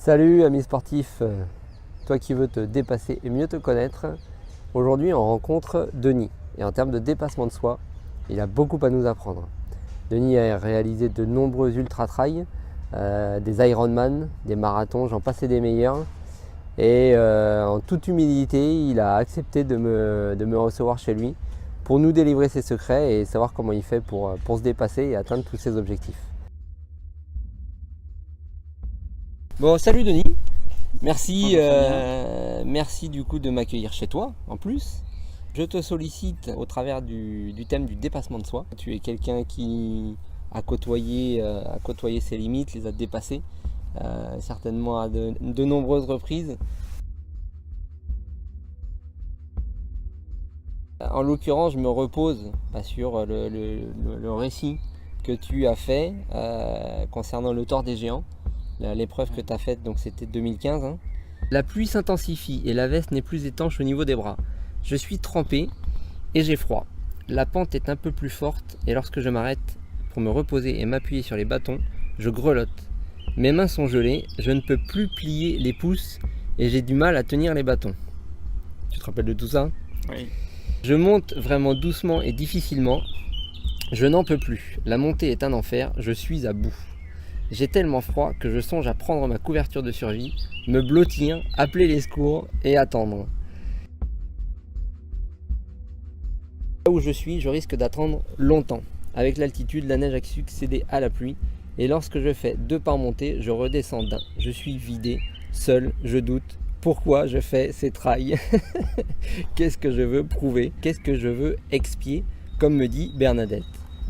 Salut amis sportifs, toi qui veux te dépasser et mieux te connaître, aujourd'hui on rencontre Denis et en termes de dépassement de soi, il a beaucoup à nous apprendre. Denis a réalisé de nombreux ultra-trails, des Ironman, des marathons, j'en passe et des meilleurs. Et en toute humilité, il a accepté de me recevoir chez lui pour nous délivrer ses secrets et savoir comment il fait pour se dépasser et atteindre tous ses objectifs. Bon, salut Denis, merci, merci du coup de m'accueillir chez toi en plus. Je te sollicite au travers du thème du dépassement de soi. Tu es quelqu'un qui a côtoyé ses limites, les a dépassées, certainement à de nombreuses reprises. En l'occurrence, je me repose sur le récit que tu as fait concernant le tort des géants. L'épreuve que tu as faite, donc c'était 2015. Hein. La pluie s'intensifie et la veste n'est plus étanche au niveau des bras. Je suis trempé et j'ai froid. La pente est un peu plus forte et lorsque je m'arrête pour me reposer et m'appuyer sur les bâtons, je grelotte. Mes mains sont gelées, je ne peux plus plier les pouces et j'ai du mal à tenir les bâtons. Tu te rappelles de tout ça ? Oui. Je monte vraiment doucement et difficilement. Je n'en peux plus. La montée est un enfer, je suis à bout. J'ai tellement froid que je songe à prendre ma couverture de survie, me blottir, appeler les secours et attendre. Là où je suis, je risque d'attendre longtemps. Avec l'altitude, la neige a succédé à la pluie et lorsque je fais 2 pas en montée, je redescends d'un. Je suis vidé, seul, je doute. Pourquoi je fais ces trails? Qu'est-ce que je veux prouver? Qu'est-ce que je veux expier? Comme me dit Bernadette.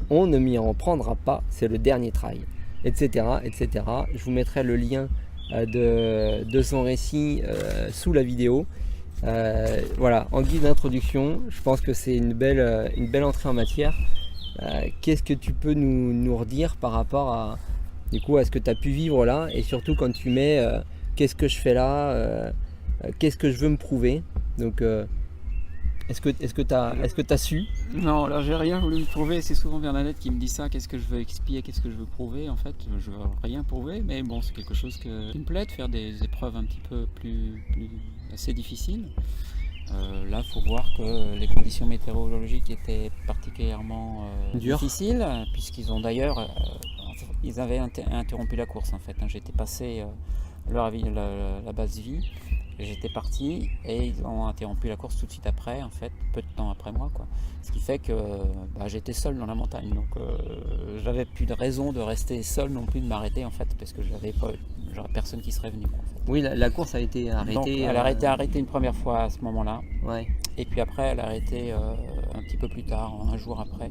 On ne m'y en prendra pas, c'est le dernier trail. Etc., etc. Je vous mettrai le lien de son récit sous la vidéo. Voilà, en guise d'introduction, je pense que c'est une belle entrée en matière. Qu'est-ce que tu peux nous redire par rapport à ce que tu as pu vivre là, et surtout quand tu mets qu'est-ce que je fais là, qu'est-ce que je veux me prouver. Donc est-ce que tu as su? Non, alors j'ai rien voulu me prouver. C'est souvent Bernadette qui me dit ça. Qu'est-ce que je veux expier, qu'est-ce que je veux prouver? En fait, je veux rien prouver, mais bon, c'est quelque chose qui me plaît, de faire des épreuves un petit peu plus assez difficiles. Là, il faut voir que les conditions météorologiques étaient particulièrement difficiles, puisqu'ils ont d'ailleurs, ils avaient interrompu la course en fait. J'étais passé la base vie. J'étais parti et ils ont interrompu la course tout de suite après, en fait, peu de temps après moi, quoi. Ce qui fait que j'étais seul dans la montagne, donc j'avais plus de raison de rester seul non plus, de m'arrêter en fait, parce que j'aurais personne qui serait venu, quoi, en fait. Oui, la course a été arrêtée. Donc, elle a été arrêtée une première fois à ce moment-là. Ouais. Et puis après, elle a arrêté un petit peu plus tard, un jour après.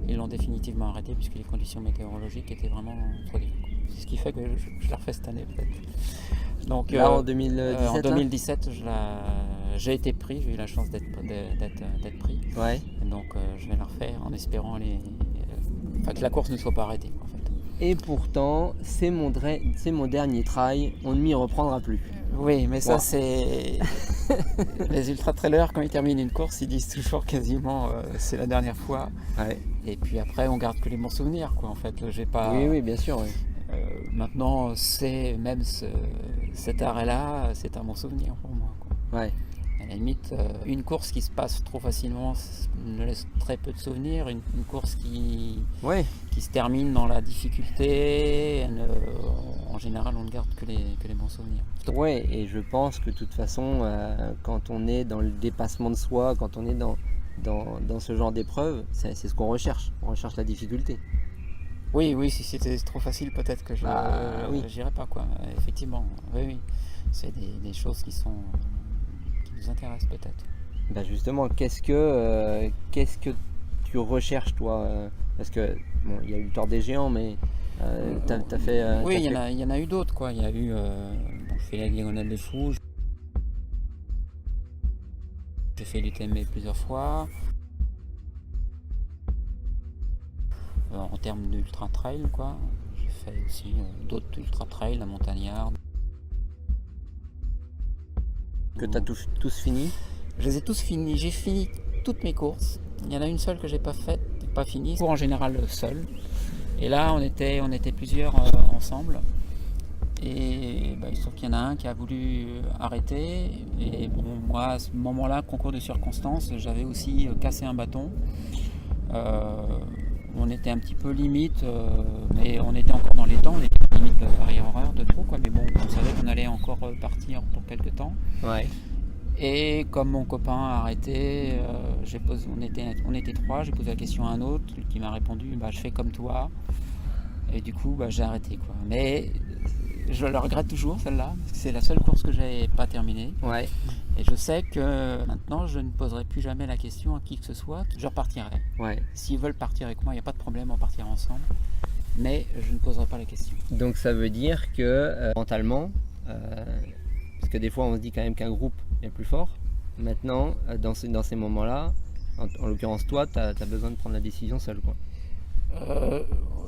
Ils l'ont définitivement arrêtée puisque les conditions météorologiques étaient vraiment trop dures. C'est ce qui fait que je la refais cette année peut-être. Donc, là, en 2017, en 2017 j'ai été pris, j'ai eu la chance d'être pris. Ouais. Donc je vais la refaire en espérant que la course ne soit pas arrêtée, en fait. Et pourtant, c'est mon dernier trail, on ne m'y reprendra plus. Oui, mais ça c'est... Les ultra-trailers, quand ils terminent une course, ils disent toujours quasiment c'est la dernière fois. Ouais. Et puis après, on garde que les bons souvenirs, quoi, en fait. J'ai pas... Oui, bien sûr. Oui. Maintenant, cet arrêt-là, c'est un bon souvenir pour moi, quoi. Ouais. À la limite, une course qui se passe trop facilement me laisse très peu de souvenirs. Une course qui se termine dans la difficulté, en général, on ne garde que les bons souvenirs. Ouais, et je pense que de toute façon, quand on est dans le dépassement de soi, quand on est dans ce genre d'épreuve, c'est ce qu'on recherche. On recherche la difficulté. Oui, si c'était trop facile, peut-être que je n'irais pas, quoi. Effectivement, oui. C'est des choses qui nous intéressent peut-être. Justement, qu'est-ce que tu recherches, toi parce que, bon, il y a eu le tort des géants, mais t'as fait... oui, il y en a eu d'autres, quoi. Il y a eu... je fais la diagonale des fous. J'ai fait l'UTMB plusieurs fois. En termes d'ultra trail, quoi. J'ai fait aussi d'autres ultra trail, la montagnarde. Que tu as tous fini? Je les ai tous finis. J'ai fini toutes mes courses. Il y en a une seule que j'ai pas faite, pas finie. Pour en général seul. Et là, on était plusieurs ensemble. Et il se trouve qu'il y en a un qui a voulu arrêter. Et bon, moi, à ce moment-là, concours de circonstances, j'avais aussi cassé un bâton. On était un petit peu limite, mais on était encore dans les temps, on était limite de barrière horaire de trop, quoi. Mais bon, on savait qu'on allait encore partir pour quelques temps. Ouais. Et comme mon copain a arrêté, on était trois, j'ai posé la question à un autre qui m'a répondu je fais comme toi. Et du coup j'ai arrêté, quoi. Mais je le regrette toujours, celle-là, parce que c'est la seule course que j'ai pas terminée. Ouais. Et je sais que maintenant je ne poserai plus jamais la question à qui que ce soit, je repartirai. Ouais. S'ils veulent partir avec moi, il n'y a pas de problème, on partira ensemble. Mais je ne poserai pas la question. Donc ça veut dire que mentalement, parce que des fois on se dit quand même qu'un groupe est plus fort. Maintenant, dans ces moments-là, en l'occurrence toi, tu as besoin de prendre la décision seul, quoi.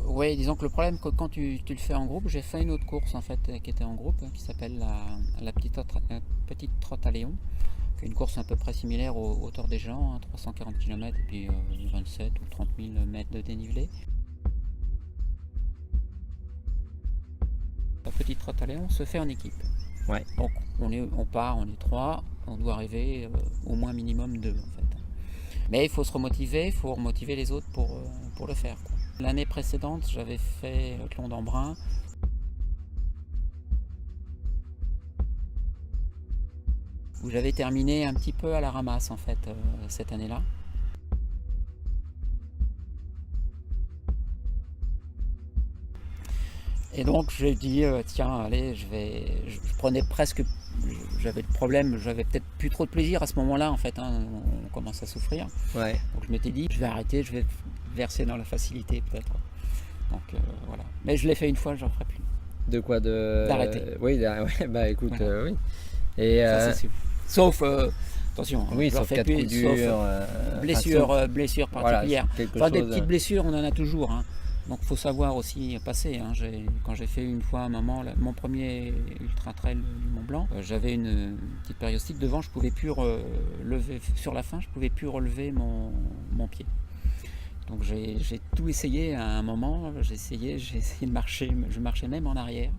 Oui, disons que le problème, que quand tu le fais en groupe, j'ai fait une autre course en fait qui était en groupe, qui s'appelle la petite trotte à Léon, qui est une course à peu près similaire aux hauteurs des gens, 340 km et puis 27 ou 30 000 mètres de dénivelé. La petite trotte à Léon se fait en équipe. Ouais. Donc on est trois, on doit arriver au moins minimum 2 en fait. Mais il faut se remotiver, il faut remotiver les autres pour le faire, quoi. L'année précédente, j'avais fait le Clon d'Embrun. Où j'avais terminé un petit peu à la ramasse en fait cette année-là. Et donc j'ai dit tiens allez je prenais presque, j'avais le problème, j'avais peut-être plus trop de plaisir à ce moment-là en fait, on commence à souffrir. Ouais. Donc je m'étais dit je vais arrêter, je vais verser dans la facilité peut-être. Donc voilà. Mais je l'ai fait une fois, je ne le ferai plus. De quoi D'arrêter. Oui, ouais, bah écoute, voilà. oui. Et ça, c'est sûr. Sauf attention, oui, je sauf refais cas de plus, coup dur, sauf blessures particulières. Voilà, des petites blessures, on en a toujours. Hein. Donc il faut savoir aussi passer. Hein. Quand j'ai fait une fois un moment mon premier ultra trail du Mont Blanc, j'avais une petite périostite devant, je pouvais plus relever sur la fin, je pouvais plus relever mon pied. Donc j'ai tout essayé à un moment. J'ai essayé de marcher, je marchais même en arrière.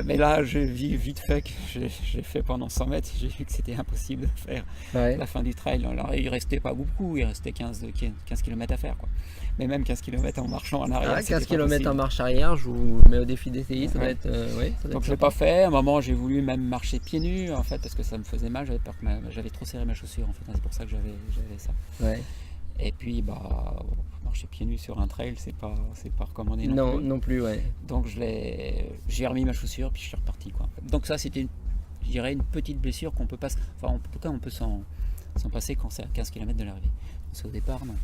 Mais là, j'ai vu vite fait que j'ai fait pendant 100 mètres, j'ai vu que c'était impossible de faire la fin du trail. Alors, il restait pas beaucoup, il restait 15 km à faire, quoi. Mais même 15 km en marchant en arrière. 15 km en marche arrière, je vous mets au défi d'essayer, ça doit être. Donc je l'ai pas fait. À un moment, j'ai voulu même marcher pieds nus, en fait, parce que ça me faisait mal. J'avais peur que j'avais trop serré ma chaussure, en fait. C'est pour ça que j'avais ça. Ouais. Et puis, marcher pieds nus sur un trail, c'est pas recommandé non plus, ouais. Donc j'ai remis ma chaussure, puis je suis reparti, quoi. Donc ça, c'était, je dirais, une petite blessure qu'on peut pas, enfin en tout cas, on peut s'en passer quand c'est à 15 km de l'arrivée. Parce qu'au départ, non.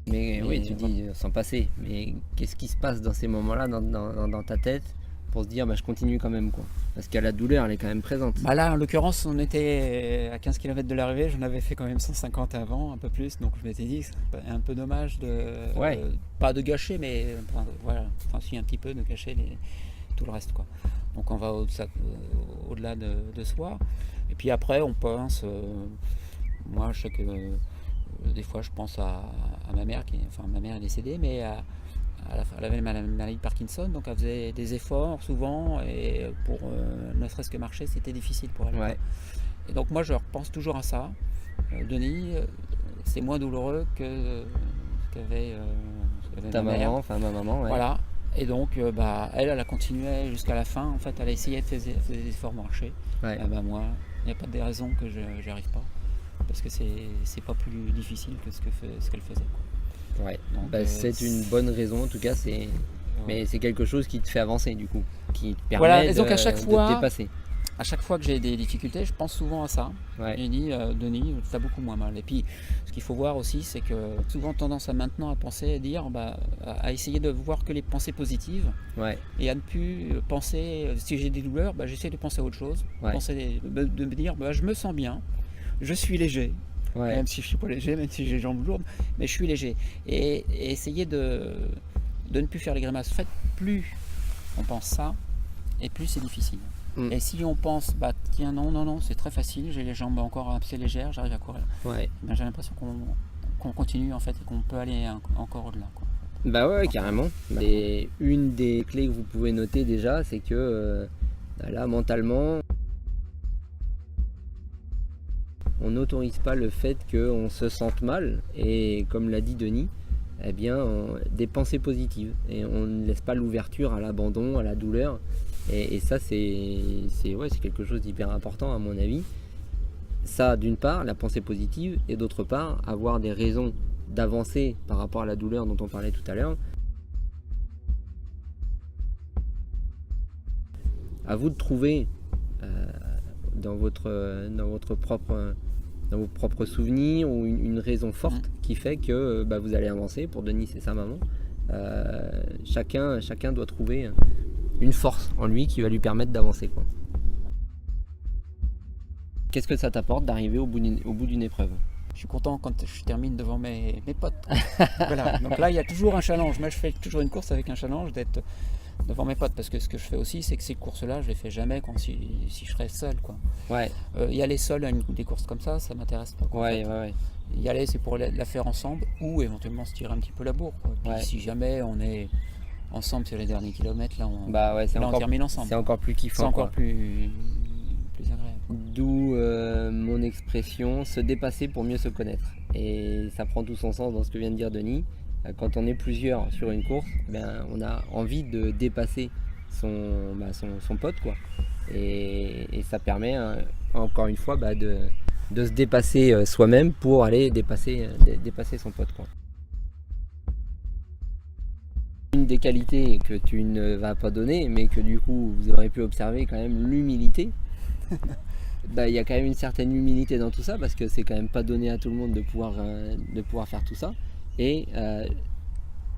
Mais oui, tu dis s'en passer. Mais qu'est-ce qui se passe dans ces moments-là, dans ta tête, pour se dire je continue quand même, quoi. Parce que la douleur elle est quand même présente. Là en l'occurrence on était à 15 km de l'arrivée, j'en avais fait quand même 150 avant, un peu plus, donc je m'étais dit c'est un peu dommage pas de gâcher, mais voilà, enfin si un petit peu de gâcher tout le reste, quoi. Donc on va au-delà de soi. Et puis après on pense, moi je sais que des fois je pense à ma mère, ma mère est décédée, mais elle avait la maladie de Parkinson, donc elle faisait des efforts souvent, et pour ne serait-ce que marcher, c'était difficile pour elle. Ouais. Et donc moi je repense toujours à ça. Denis, c'est moins douloureux qu'avait ta maman, ma maman. Ouais. Voilà. Et donc elle a continué jusqu'à la fin. En fait, elle a essayé de faire des efforts pour marcher. Ouais. Moi, il n'y a pas de raison que je n'y arrive pas, parce que c'est pas plus difficile que ce qu'elle faisait, quoi. Ouais. Donc, c'est une bonne raison en tout cas, mais c'est quelque chose qui te fait avancer du coup, qui te permet de te dépasser. À chaque fois que j'ai des difficultés, je pense souvent à ça. Ouais. J'ai dit Denis, tu as beaucoup moins mal. Et puis ce qu'il faut voir aussi, c'est que souvent tendance maintenant à penser, à dire, à essayer de voir que les pensées positives, ouais. Et à ne plus penser, si j'ai des douleurs, j'essaie de penser à autre chose, ouais. de me dire je me sens bien, je suis léger. Ouais. Même si je ne suis pas léger, même si j'ai les jambes lourdes, mais je suis léger. Et essayer de ne plus faire les grimaces. En fait, plus on pense ça, et plus c'est difficile. Et si on pense, tiens, non, c'est très facile, j'ai les jambes encore assez légères, j'arrive à courir. Ouais. J'ai l'impression qu'on continue en fait, et qu'on peut aller encore au-delà, quoi. Bah ouais, carrément. Et une des clés que vous pouvez noter déjà, c'est que là, mentalement, on n'autorise pas le fait qu'on se sente mal. Et comme l'a dit Denis, eh bien, des pensées positives. Et on ne laisse pas l'ouverture à l'abandon, à la douleur. Et ça, c'est quelque chose d'hyper important à mon avis. Ça, d'une part, la pensée positive, et d'autre part, avoir des raisons d'avancer par rapport à la douleur dont on parlait tout à l'heure. À vous de trouver dans vos propres souvenirs ou une raison forte qui fait que vous allez avancer. Pour Denis, c'est sa maman. Chacun doit trouver une force en lui qui va lui permettre d'avancer, quoi. Qu'est-ce que ça t'apporte d'arriver au bout d'une épreuve? Je suis content quand je termine devant mes potes. Voilà. Donc là, il y a toujours un challenge. Moi, je fais toujours une course avec un challenge d'être devant mes potes. Parce que ce que je fais aussi, c'est que ces courses-là, je les fais jamais si je serais seul, quoi. Ouais. Y aller seul à des courses comme ça m'intéresse pas, quoi, ouais, en fait. ouais. Y aller, c'est pour la faire ensemble ou éventuellement se tirer un petit peu la bourre, quoi. Puis si jamais on est ensemble sur les derniers kilomètres, là, on termine ensemble. C'est encore plus kiffant. C'est encore plus agréable. D'où mon expression, se dépasser pour mieux se connaître. Et ça prend tout son sens dans ce que vient de dire Denis. Quand on est plusieurs sur une course, on a envie de dépasser son pote, quoi. Et ça permet encore une fois de se dépasser soi-même pour aller dépasser son pote, quoi. Une des qualités que tu ne vas pas donner, mais que du coup vous aurez pu observer quand même, l'humilité. Il y a quand même une certaine humilité dans tout ça, parce que c'est quand même pas donné à tout le monde de pouvoir faire tout ça. Et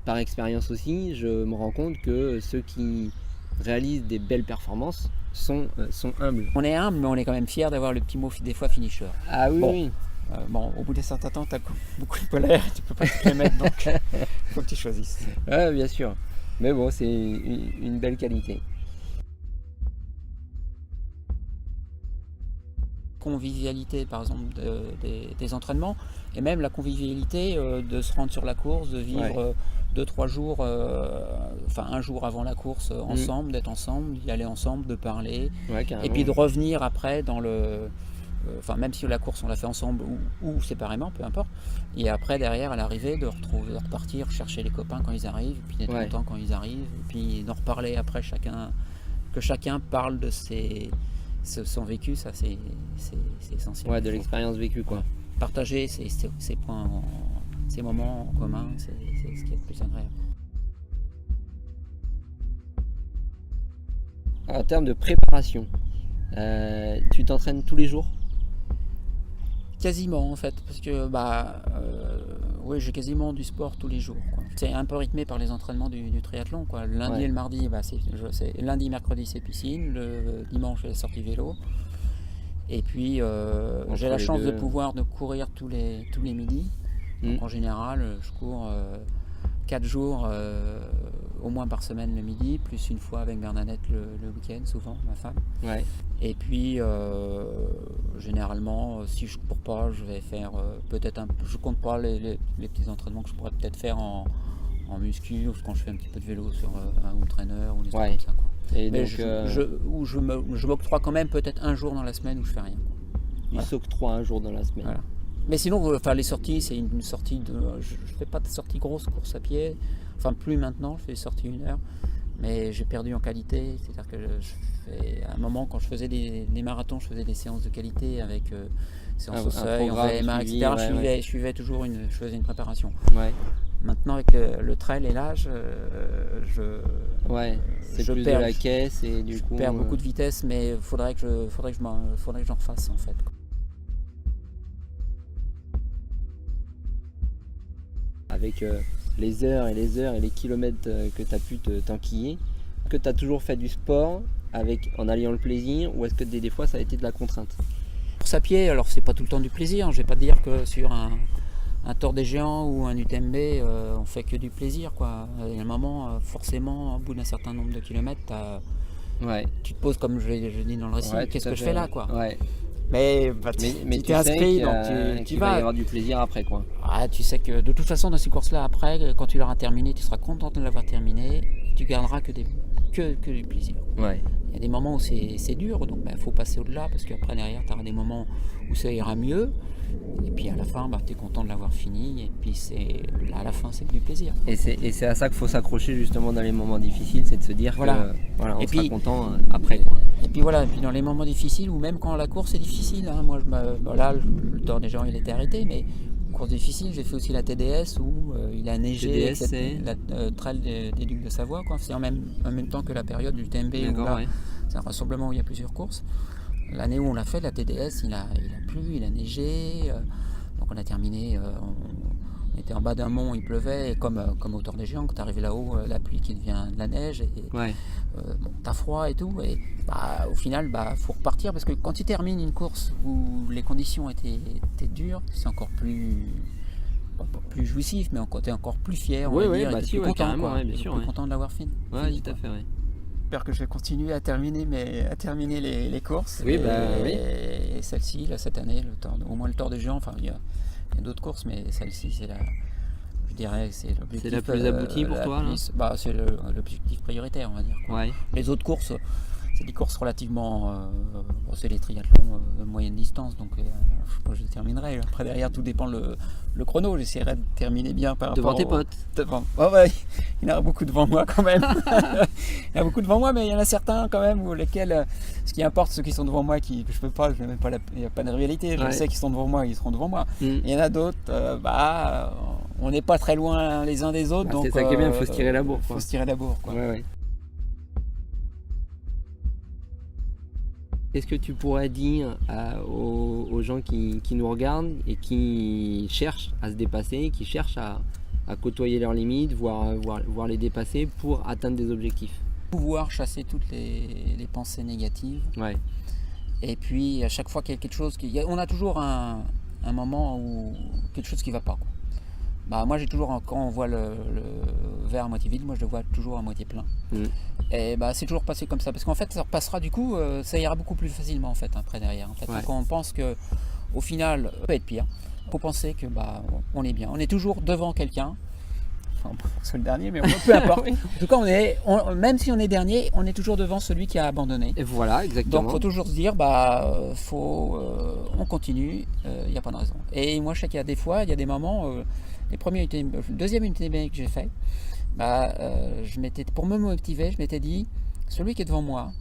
par expérience aussi, je me rends compte que ceux qui réalisent des belles performances sont humbles. On est humble, mais on est quand même fier d'avoir le petit mot des fois finisher. Ah oui, oui. Au bout d'un certain temps, tu as beaucoup de polaires, tu peux pas te les mettre, donc il faut que tu choisisses. Ouais, bien sûr. Mais bon, c'est une belle qualité. Convivialité, par exemple, des entraînements, et même la convivialité de se rendre sur la course, de vivre 2-3 jours, un jour avant la course ensemble, d'être ensemble, d'y aller ensemble, de parler, et puis de revenir après dans même si la course on l'a fait ensemble ou séparément, peu importe, et après derrière à l'arrivée de repartir chercher les copains quand ils arrivent, puis d'être content quand ils arrivent, et puis d'en reparler après, que chacun parle de son vécu. Ça c'est essentiel. Ouais, de l'expérience vécue, quoi. Partager ces points, ces moments en commun, c'est ce qui est le plus agréable. En termes de préparation, tu t'entraînes tous les jours? Quasiment, en fait, parce que oui, j'ai quasiment du sport tous les jours, quoi. C'est un peu rythmé par les entraînements du triathlon, quoi. Le lundi et le mardi, lundi, mercredi c'est piscine, le dimanche c'est la sortie vélo, et puis j'ai la chance de pouvoir courir tous les midis. Donc en général, je cours 4 jours au moins par semaine le midi, plus une fois avec Bernadette le week-end, souvent, ma femme. Ouais. Et puis, généralement, si je ne cours pas, je vais faire je compte pas les petits entraînements que je pourrais peut-être faire en muscu, ou quand je fais un petit peu de vélo sur un home trainer ou des trucs comme ça, quoi. Et mais donc, je m'octroie quand même peut-être un jour dans la semaine où je fais rien, quoi. Il s'octroie un jour dans la semaine. Voilà. Mais sinon, les sorties, c'est une sortie je fais pas de sortie grosse, course à pied. Enfin, plus maintenant, je fais des sorties 1 heure. Mais j'ai perdu en qualité. C'est-à-dire que à un moment, quand je faisais des marathons, je faisais des séances de qualité avec séances au seuil, en VMA, etc. Je suivais toujours je faisais une préparation. Ouais. Maintenant, avec le trail et l'âge, c'est plus de la caisse et du coup. Je perds beaucoup de vitesse, mais faudrait que j'en refasse, en fait. Avec les heures et les kilomètres que tu as pu t'enquiller, est-ce que tu as toujours fait du sport en alliant le plaisir, ou est-ce que des fois ça a été de la contrainte? Course à pied, alors c'est pas tout le temps du plaisir. Je vais pas te dire que sur un Tour des Géants ou un UTMB, on fait que du plaisir, quoi. Il y a un moment, forcément, au bout d'un certain nombre de kilomètres, tu te poses, comme je dis dans le récit, qu'est-ce que je fais là, quoi. Mais Mais tu tu t'es inscrit, sais donc tu qu'il va y vas. avoir du plaisir après, quoi. Ah, tu sais que de toute façon, dans ces courses-là, après, quand tu l'auras terminé, tu seras content de l'avoir terminé. Et tu garderas que du plaisir. Ouais. Il y a des moments où c'est dur, donc il faut passer au-delà, parce qu'après, derrière, tu auras des moments où ça ira mieux. Et puis à la fin, tu es content de l'avoir fini. Et puis là, à la fin, c'est que du plaisir. Et c'est à ça qu'il faut s'accrocher justement dans les moments difficiles, c'est de se dire Voilà. que voilà, on Et sera puis- content après, quoi. Et puis voilà, et puis dans les moments difficiles, ou même quand la course est difficile, hein, moi, là, le Tour des Géants, il était arrêté, mais course difficile, j'ai fait aussi la TDS où il a neigé, TDS, etc., c'est la Trail des Ducs de Savoie, quoi. C'est en même temps que la période du TMB, où D'accord, là, ouais. c'est un rassemblement où il y a plusieurs courses. L'année où on l'a fait, la TDS, il a plu, il a neigé, donc on a terminé, on était en bas d'un mont, il pleuvait, et comme au Tour des Géants, quand tu arrives là-haut, la pluie qui devient de la neige, et Ouais. bon, t'as froid et tout, et au final, faut repartir, parce que quand tu termines une course où les conditions étaient dures, c'est encore plus jouissif, mais t'es encore plus fier, on Oui, va oui, dire, bah et t'es si, plus ouais, content, carrément, quoi. ouais, bien T'es sûr, plus ouais. content de l'avoir fini. Ouais, tout à fait, ouais. J'espère que je vais continuer à terminer les courses. Oui, et celle-ci, là, cette année, au moins le Tour des Géants, enfin il y a d'autres courses, mais celle-ci, je dirais que c'est l'objectif. C'est la plus aboutie pour toi, là c'est l'objectif prioritaire, on va dire, quoi. Ouais. Les autres courses, c'est des courses relativement, c'est les triathlons de moyenne distance, donc je sais pas, je terminerai. Après derrière, tout dépend le chrono. J'essaierai de terminer bien par Devant rapport tes potes. Ouais, il y en a beaucoup devant moi quand même. Il y en a beaucoup devant moi, mais il y en a certains quand même où lesquels, ce qui importe, ceux qui sont devant moi, je peux pas, il n'y a pas de réalité. Je Ouais. sais qu'ils sont devant moi, ils seront devant moi. Mm. Il y en a d'autres, on n'est pas très loin les uns des autres. Bah, donc c'est ça qui est bien, il faut se tirer la bourre, quoi. Faut se tirer la bourre, quoi. Ouais, ouais. Qu'est-ce que tu pourrais dire aux gens qui nous regardent et qui cherchent à se dépasser, qui cherchent à côtoyer leurs limites, voire les dépasser pour atteindre des objectifs? Pouvoir chasser toutes les pensées négatives. Ouais. Et puis à chaque fois qu'il y a quelque chose on a toujours un moment où quelque chose qui va pas, quoi. Moi j'ai toujours, quand on voit le verre à moitié vide, moi je le vois toujours à moitié plein. Mm. Et c'est toujours passé comme ça, parce qu'en fait ça repassera, du coup ça ira beaucoup plus facilement en fait, après derrière, en fait. Ouais. Quand on pense que au final ça peut être pire, faut penser que on est bien, on est toujours devant quelqu'un. Enfin, c'est le dernier, mais peu importe. Oui. En tout cas, même si on est dernier, on est toujours devant celui qui a abandonné. Et voilà, exactement. Donc, il faut toujours se dire, on continue, il n'y a pas de raison. Et moi, je sais qu'il y a des fois, il y a des moments, deuxième unité que j'ai fait, pour me motiver, je m'étais dit, celui qui est devant moi,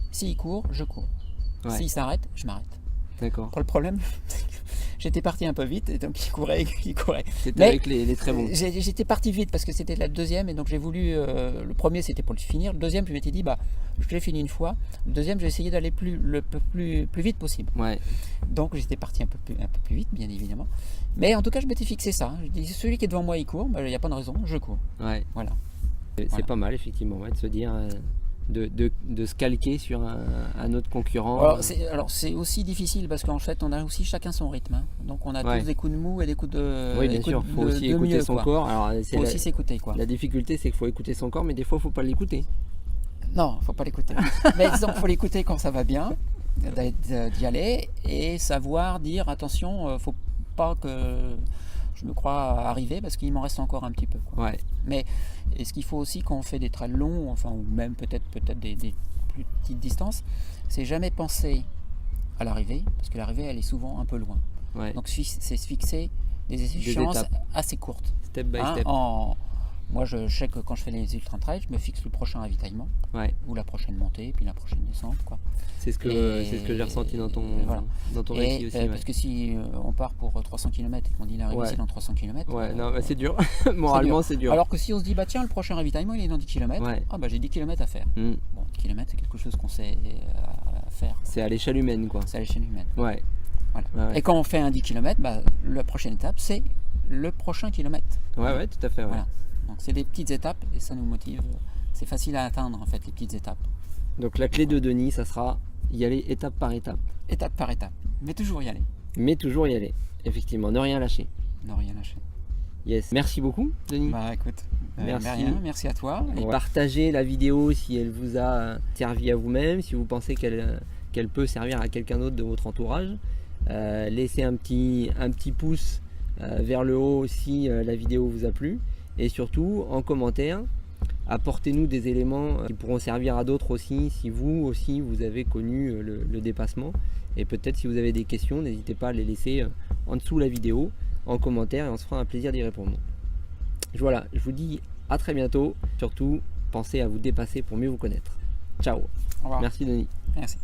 s'il court, je cours. Ouais. S'il s'arrête, je m'arrête. D'accord. Pour le problème, j'étais parti un peu vite, et donc il courait. C'était Mais avec les très bons. J'étais parti vite parce que c'était la deuxième, et donc j'ai voulu. Le premier, c'était pour le finir. Le deuxième, je m'étais dit, je l'ai fini une fois. Le deuxième, j'ai essayé d'aller le plus vite possible. Ouais. Donc j'étais parti un peu plus vite, bien évidemment. Mais en tout cas, je m'étais fixé ça. Je dis, celui qui est devant moi, il court. Il n'y a pas de raison, je cours. Ouais. Voilà. C'est pas mal, effectivement, ouais, de se dire. De se calquer sur un autre concurrent. Alors c'est aussi difficile parce qu'en fait on a aussi chacun son rythme, hein. Donc on a Ouais. tous des coups de mou et des coups de. Oui, bien sûr, il faut aussi écouter son corps. Alors, Faut aussi s'écouter, quoi. La difficulté, c'est qu'il faut écouter son corps, mais des fois, il ne faut pas l'écouter. Non, faut pas l'écouter. Mais disons qu'il faut l'écouter quand ça va bien, d'y aller, et savoir dire attention, faut pas que je me crois arriver, parce qu'il m'en reste encore un petit peu, quoi. Ouais. Mais et ce qu'il faut aussi quand on fait des trails longs, enfin, ou même peut-être des plus petites distances, c'est jamais penser à l'arrivée, parce que l'arrivée elle est souvent un peu loin. Ouais. Donc c'est se fixer des échéances étapes. assez courtes. Step by Hein, step. Moi je sais que quand je fais les ultra trails, je me fixe le prochain ravitaillement, Ouais. ou la prochaine montée, puis la prochaine descente, quoi. C'est ce que j'ai ressenti dans ton récit aussi. Parce que si on part pour 300 km et qu'on dit l'arrivée c'est dans 300 km, Ouais, non, c'est dur. Moralement, c'est dur. Alors que si on se dit, tiens, le prochain ravitaillement il est dans 10 km, Ouais. j'ai 10 km à faire. Mm. Bon, 10 km c'est quelque chose qu'on sait faire. C'est à l'échelle humaine, quoi. C'est à l'échelle humaine. Ouais. Voilà. Ouais. Et quand on fait un 10 km, la prochaine étape c'est le prochain kilomètre. Ouais, tout à fait. Ouais. Voilà. Donc c'est des petites étapes et ça nous motive. C'est facile à atteindre en fait, les petites étapes. Donc la clé de Denis, ça sera y aller étape par étape. Étape par étape. Mais toujours y aller. Mais toujours y aller. Effectivement, ne rien lâcher. Ne rien lâcher. Yes. Merci beaucoup, Denis. Écoute, Merci. merci à toi. Partagez la vidéo si elle vous a servi à vous-même, si vous pensez qu'elle qu'elle peut servir à quelqu'un d'autre de votre entourage. Laissez un petit pouce vers le haut si la vidéo vous a plu, et surtout en commentaire apportez-nous des éléments qui pourront servir à d'autres aussi, si vous aussi vous avez connu le dépassement, et peut-être si vous avez des questions, n'hésitez pas à les laisser en dessous de la vidéo en commentaire et on se fera un plaisir d'y répondre. Voilà, je vous dis à très bientôt, surtout pensez à vous dépasser pour mieux vous connaître. Ciao. Au revoir. Merci Denis. Merci.